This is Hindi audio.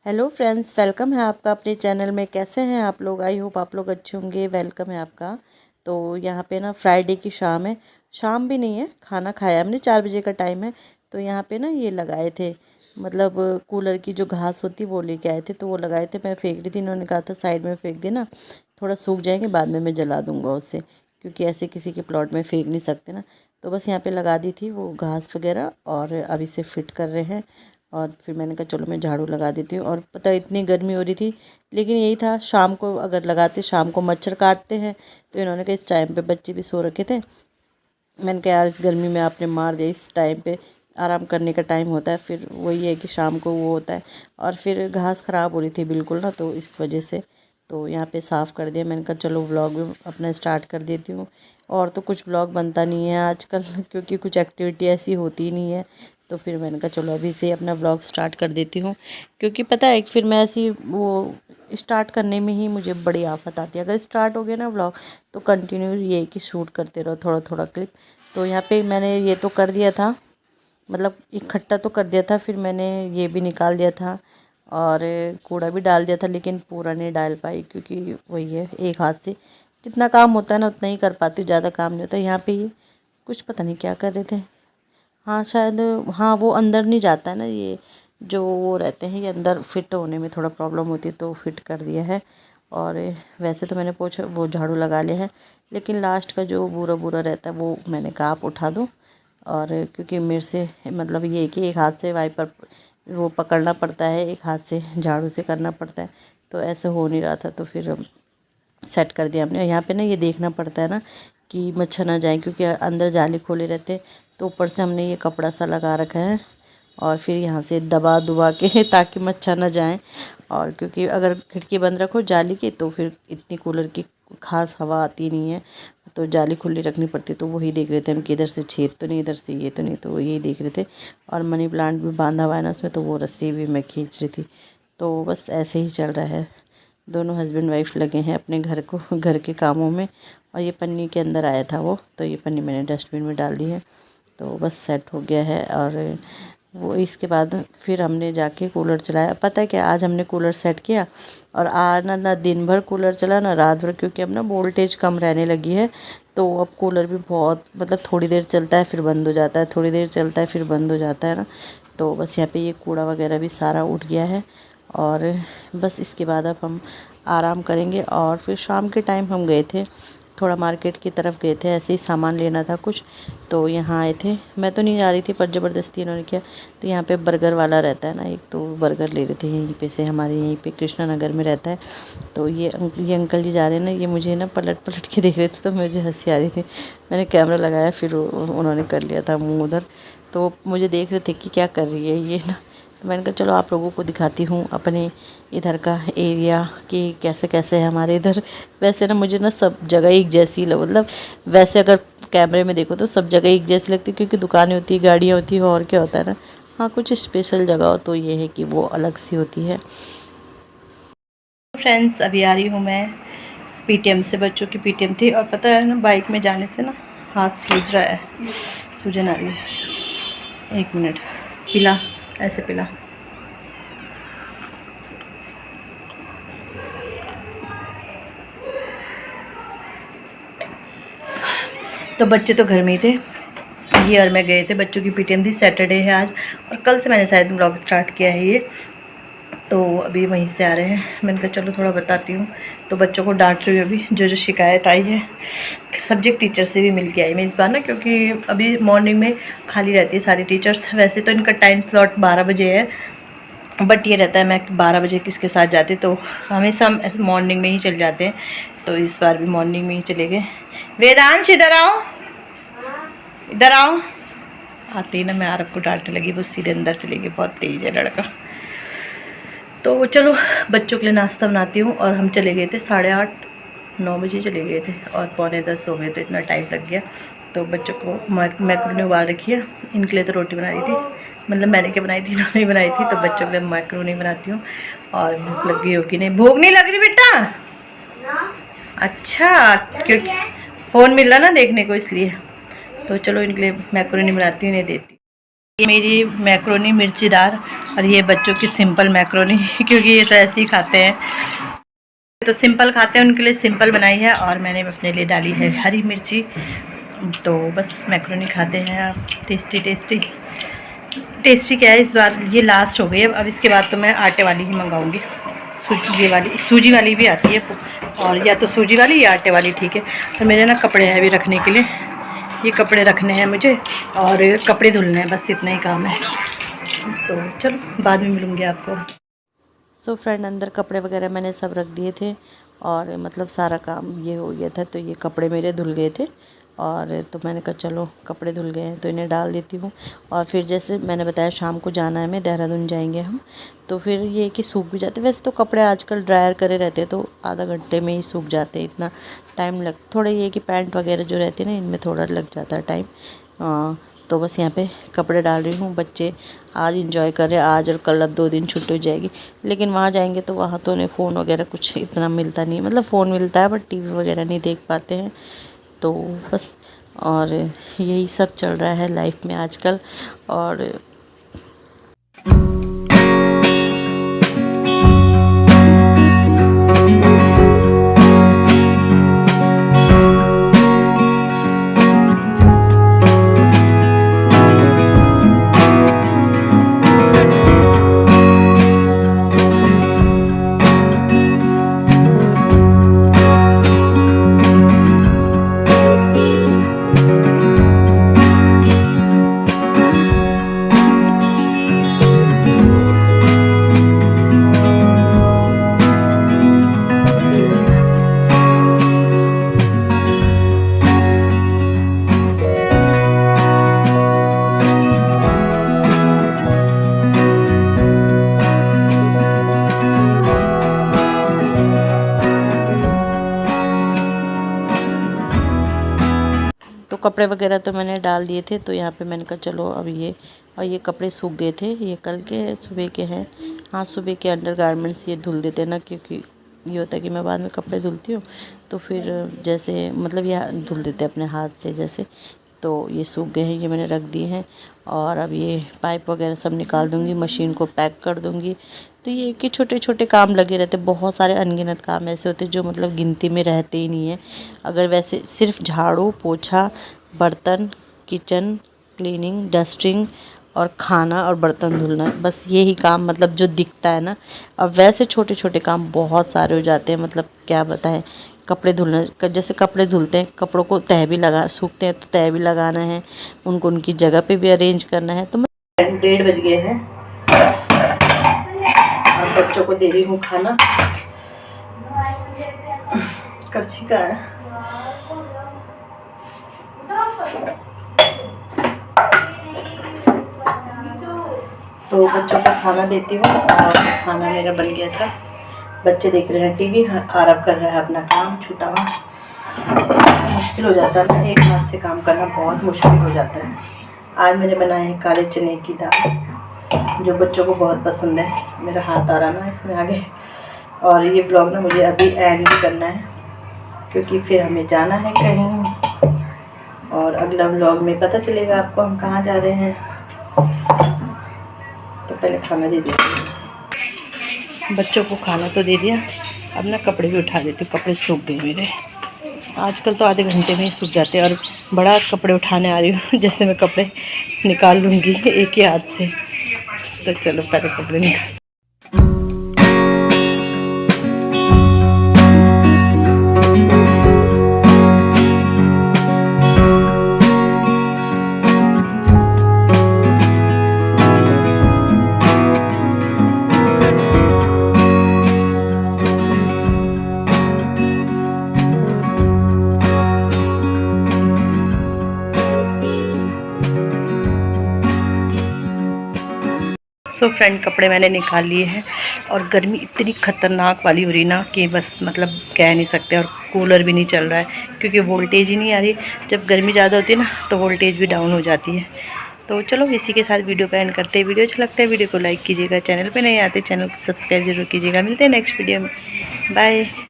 हेलो फ्रेंड्स, वेलकम है आपका अपने चैनल में। कैसे हैं आप लोग? आई होप आप लोग अच्छे होंगे। वेलकम है आपका। तो यहाँ पे ना फ्राइडे की शाम है, शाम भी नहीं है, खाना खाया हमने, 4 बजे का टाइम है। तो यहाँ पे ना ये लगाए थे, मतलब कूलर की जो घास होती है वो लेके आए थे, तो वो लगाए थे। मैं फेंक रही थी, इन्होंने कहा था साइड में फेंक देना, थोड़ा सूख जाएंगे, बाद में मैं जला दूँगा उससे, क्योंकि ऐसे किसी के प्लॉट में फेंक नहीं सकते ना। तो बस यहाँ पे लगा दी थी वो घास वगैरह, और अब इसे फिट कर रहे हैं। और फिर मैंने कहा चलो मैं झाड़ू लगा देती हूँ। और पता है इतनी गर्मी हो रही थी, लेकिन यही था, शाम को अगर लगाते, शाम को मच्छर काटते हैं। तो इन्होंने कहा इस टाइम पे बच्चे भी सो रखे थे, मैंने कहा यार इस गर्मी में आपने मार दिया, इस टाइम पे आराम करने का टाइम होता है, फिर वही है कि शाम को वो होता है। और फिर घास ख़राब हो रही थी बिल्कुल ना, तो इस वजह से तो यहाँ पे साफ़ कर दिया। मैंने कहा चलो व्लॉग भी अपना स्टार्ट कर देती हूँ। और तो कुछ व्लॉग बनता नहीं है आजकल क्योंकि कुछ एक्टिविटी ऐसी होती ही नहीं है। तो फिर मैंने कहा चलो अभी से अपना व्लॉग स्टार्ट कर देती हूँ, क्योंकि पता है फिर मैं ऐसी वो स्टार्ट करने में ही मुझे बड़ी आफत आती है। अगर स्टार्ट हो गया ना व्लॉग, तो कंटिन्यू ये कि शूट करते रहो थोड़ा थोड़ा क्लिप। तो यहाँ पे मैंने ये तो कर दिया था, मतलब इकट्ठा तो कर दिया था, फिर मैंने ये भी निकाल दिया था और कूड़ा भी डाल दिया था, लेकिन पूरा नहीं डाल पाई क्योंकि वही है, एक हाथ से जितना काम होता है ना उतना ही कर पाती हूँ, ज़्यादा काम नहीं होता। यहाँ पे ये कुछ पता नहीं क्या कर रहे थे। हाँ शायद, हाँ वो अंदर नहीं जाता है ना, ये जो वो रहते हैं, ये अंदर फिट होने में थोड़ा प्रॉब्लम होती है, तो फिट कर दिया है। और वैसे तो मैंने पोछा वो झाड़ू लगा लिया है, लेकिन लास्ट का जो बुरा बुरा रहता है वो मैंने कहा आप उठा दो। और क्योंकि मेरे से मतलब ये है कि एक हाथ से वाइपर वो पकड़ना पड़ता है, एक हाथ से झाड़ू से करना पड़ता है, तो ऐसे हो नहीं रहा था, तो फिर सेट कर दिया हमने। यहाँ पे ना ये देखना पड़ता है ना कि मच्छर ना जाए, क्योंकि अंदर जाली खोले रहते हैं, तो ऊपर से हमने ये कपड़ा सा लगा रखा है, और फिर यहाँ से दबा दुबा के ताकि मच्छर ना जाए। और क्योंकि अगर खिड़की बंद रखो जाली की, तो फिर इतनी कूलर की खास हवा आती नहीं है, तो जाली खुली रखनी पड़ती। तो वही देख रहे थे हम कि इधर से छेद तो नहीं, इधर से ये तो नहीं, तो यही देख रहे थे। और मनी प्लांट भी बांधा हुआ है ना उसमें, तो वो रस्सी भी मैं खींच रही थी। तो बस ऐसे ही चल रहा है, दोनों हस्बैंड वाइफ लगे हैं अपने घर के कामों में। और ये पन्नी के अंदर आया था वो, तो ये पन्नी मैंने डस्टबिन में डाल दी है, तो बस सेट हो गया है। और वो इसके बाद फिर हमने जाके कूलर चलाया। पता है क्या, आज हमने कूलर सेट किया, और आज ना दिन भर कूलर चला ना रात भर, क्योंकि अब ना वोल्टेज कम रहने लगी है। तो अब कूलर भी बहुत, मतलब थोड़ी देर चलता है फिर बंद हो जाता है, थोड़ी देर चलता है फिर बंद हो जाता है ना। तो बस यहाँ पे ये कूड़ा वगैरह भी सारा उठ गया है। और बस इसके बाद अब हम आराम करेंगे। और फिर शाम के टाइम हम गए थे, थोड़ा मार्केट की तरफ गए थे, ऐसे ही सामान लेना था कुछ, तो यहाँ आए थे। मैं तो नहीं जा रही थी, पर ज़बरदस्ती इन्होंने किया। तो यहाँ पे बर्गर वाला रहता है ना एक, तो बर्गर ले रहे थे यहीं पे से, हमारे यहीं पे कृष्णा नगर में रहता है। तो ये अंकल जी जा रहे हैं ना, ये मुझे ना पलट पलट के देख रहे थे, तो मुझे हंसी आ रही थी। मैंने कैमरा लगाया, फिर उन्होंने कर लिया था मुँह उधर, तो मुझे देख रहे थे कि क्या कर रही है ये ना। तो मैंने कहा चलो आप लोगों को दिखाती हूँ अपने इधर का एरिया कि कैसे कैसे है हमारे इधर। वैसे ना मुझे ना सब जगह एक जैसी मतलब वैसे अगर कैमरे में देखो तो सब जगह एक जैसी लगती है, क्योंकि दुकानें होती है, गाड़ियाँ होती है, और क्या होता है ना। हाँ कुछ स्पेशल जगह हो तो ये है कि वो अलग सी होती है। फ्रेंड्स अभी आ रही हूँ मैं पीटीएम से, बच्चों की पीटीएम थी, और पता है ना बाइक में जाने से ना हाथ सूज रहा है, सूजन आ रही है। एक मिनट, पिला, ऐसे पिला। तो बच्चे तो घर में ही थे, ये और मैं गए थे, बच्चों की पीटीएम थी, सैटरडे है आज, और कल से मैंने शायद ब्लॉग स्टार्ट किया है ये। तो अभी वहीं से आ रहे हैं, मैंने कहा चलो थोड़ा बताती हूँ। तो बच्चों को डांट रही हूँ अभी, जो जो शिकायत आई है। सब्जेक्ट टीचर से भी मिल के आई मैं इस बार ना, क्योंकि अभी मॉर्निंग में खाली रहती है सारी टीचर्स। वैसे तो इनका टाइम स्लॉट 12 बजे है, बट ये रहता है मैं 12 बजे किसके साथ जाती, तो हमेशा हम मॉर्निंग में ही चले जाते हैं। तो इस बार भी मॉर्निंग में ही चले गए। वेदांश इधर आओ, इधर आओ। आते ही ना मैं आरब को डांटने लगी, वो सीधे अंदर चली गई, बहुत तेज़ है लड़का। तो चलो बच्चों के लिए नाश्ता बनाती हूँ। और हम चले गए थे 8:30-9 बजे चले गए थे, और 9:45 हो गए, तो इतना टाइम लग गया। तो बच्चों को मैक्रोनी उबाल रखी है, इनके लिए तो रोटी बनाई थी, मतलब मैंने क्या बनाई थी, इन्होंने ही बनाई थी। तो बच्चों के लिए मैक्रोनी बनाती हूँ। और भूख लग गई होगी, नहीं भूख नहीं लग रही बेटा? अच्छा, क्योंकि फ़ोन मिल रहा ना देखने को, इसलिए। तो चलो इनके लिए मैक्रोनी बनाती हूँ, इन्हें देती। ये मेरी मैक्रोनी मिर्चीदार और ये बच्चों की सिंपल मैक्रोनी क्योंकि ये तो ऐसे ही खाते हैं, तो सिंपल खाते हैं उनके लिए सिंपल बनाई है। और मैंने अपने लिए डाली है हरी मिर्ची। तो बस मैक्रोनी खाते हैं आप। टेस्टी टेस्टी टेस्टी क्या है, इस बार ये लास्ट हो गई है। अब इसके बाद तो मैं आटे वाली ही मंगाऊंगी। सूजी वाली भी आती है, और या तो सूजी वाली या आटे वाली, ठीक है। तो मेरे ना कपड़े हैं अभी रखने के लिए, ये कपड़े रखने हैं मुझे और कपड़े धुलने हैं, बस इतना ही काम है। तो चलो बाद में मिलूँगी आपको। सो फ्रेंड, अंदर कपड़े वगैरह मैंने सब रख दिए थे और मतलब सारा काम ये हो गया था। तो ये कपड़े मेरे धुल गए थे और तो मैंने कहा चलो कपड़े धुल गए हैं तो इन्हें डाल देती हूँ। और फिर जैसे मैंने बताया शाम को जाना है, मैं देहरादून जाएंगे हम, तो फिर ये कि सूख भी जाते। वैसे तो कपड़े आजकल ड्रायर करे रहते तो आधा घंटे में ही सूख जाते, इतना टाइम थोड़ा ये कि पैंट वगैरह जो रहती है ना, इनमें थोड़ा लग जाता है टाइम। तो बस यहाँ पे कपड़े डाल रही हूँ। बच्चे आज इंजॉय कर रहे हैं, आज और कल, अब 2 दिन छुट्टी हो जाएगी। लेकिन वहाँ जाएंगे तो वहाँ तो उन्हें फ़ोन वगैरह कुछ इतना मिलता नहीं, मतलब फ़ोन मिलता है बट टीवी वगैरह नहीं देख पाते हैं। तो बस और यही सब चल रहा है लाइफ में आजकल। और तो कपड़े वगैरह तो मैंने डाल दिए थे। तो यहाँ पे मैंने कहा चलो अब ये, और ये कपड़े सूख गए थे, ये कल के सुबह के हैं। हाँ, सुबह के अंडरगारमेंट्स ये धुल देते ना, क्योंकि ये होता है कि मैं बाद में कपड़े धुलती हूँ तो फिर जैसे मतलब ये धुल देते अपने हाथ से जैसे। तो ये सूख गए हैं, ये मैंने रख दिए हैं। और अब ये पाइप वगैरह सब निकाल दूँगी, मशीन को पैक कर दूँगी। तो ये कि छोटे छोटे काम लगे रहते, बहुत सारे अनगिनत काम ऐसे होते जो मतलब गिनती में रहते ही नहीं है। अगर वैसे सिर्फ झाड़ू पोछा, बर्तन, किचन क्लीनिंग, डस्टिंग और खाना और बर्तन धुलना, बस यही काम मतलब जो दिखता है ना। अब वैसे छोटे छोटे काम बहुत सारे हो जाते हैं, मतलब क्या बताएं। कपड़े धुलना, जैसे कपड़े धुलते हैं, कपड़ों को तह भी लगा, सूखते हैं तो तह भी लगाना है, उनको उनकी जगह पे भी अरेंज करना है। तो मैं 1:30 बज गए हैं और बच्चों को दे रही हूँ खाना। करछी का है। तो बच्चों को खाना देती हूँ और खाना मेरा बन गया था। बच्चे देख रहे हैं टीवी, आरव कर रहा है अपना काम छूटा हुआ। मुश्किल हो जाता है ना, एक हाथ से काम करना बहुत मुश्किल हो जाता है। आज मैंने बनाए हैं काले चने की दाल, जो बच्चों को बहुत पसंद है। मेरा हाथ आ रहा ना इसमें आगे। और ये ब्लॉग ना मुझे अभी एंड भी करना है, क्योंकि फिर हमें जाना है कहीं, और अगला ब्लॉग में पता चलेगा आपको हम कहाँ जा रहे हैं। तो पहले खाना दे देती हूँ, बच्चों को खाना तो दे दिया। अब ना कपड़े भी उठा देती हूँ, कपड़े सूख गए मेरे। आजकल तो आधे घंटे में ही सूख जाते हैं। और बड़ा कपड़े उठाने आ रही हूँ, जैसे मैं कपड़े निकाल लूँगी एक ही हाथ से। तो चलो पहले कपड़े निकाल। सो फ्रेंड, कपड़े मैंने निकाल लिए हैं और गर्मी इतनी ख़तरनाक वाली हो रही ना कि बस मतलब कह नहीं सकते। और कूलर भी नहीं चल रहा है क्योंकि वोल्टेज ही नहीं आ रही। जब गर्मी ज़्यादा होती है ना तो वोल्टेज भी डाउन हो जाती है। तो चलो इसी के साथ वीडियो का एंड करते हैं। वीडियो अच्छा लगता है वीडियो को लाइक कीजिएगा, चैनल पे नहीं आते चैनल को सब्सक्राइब जरूर कीजिएगा। मिलते हैं नेक्स्ट वीडियो में, बाय।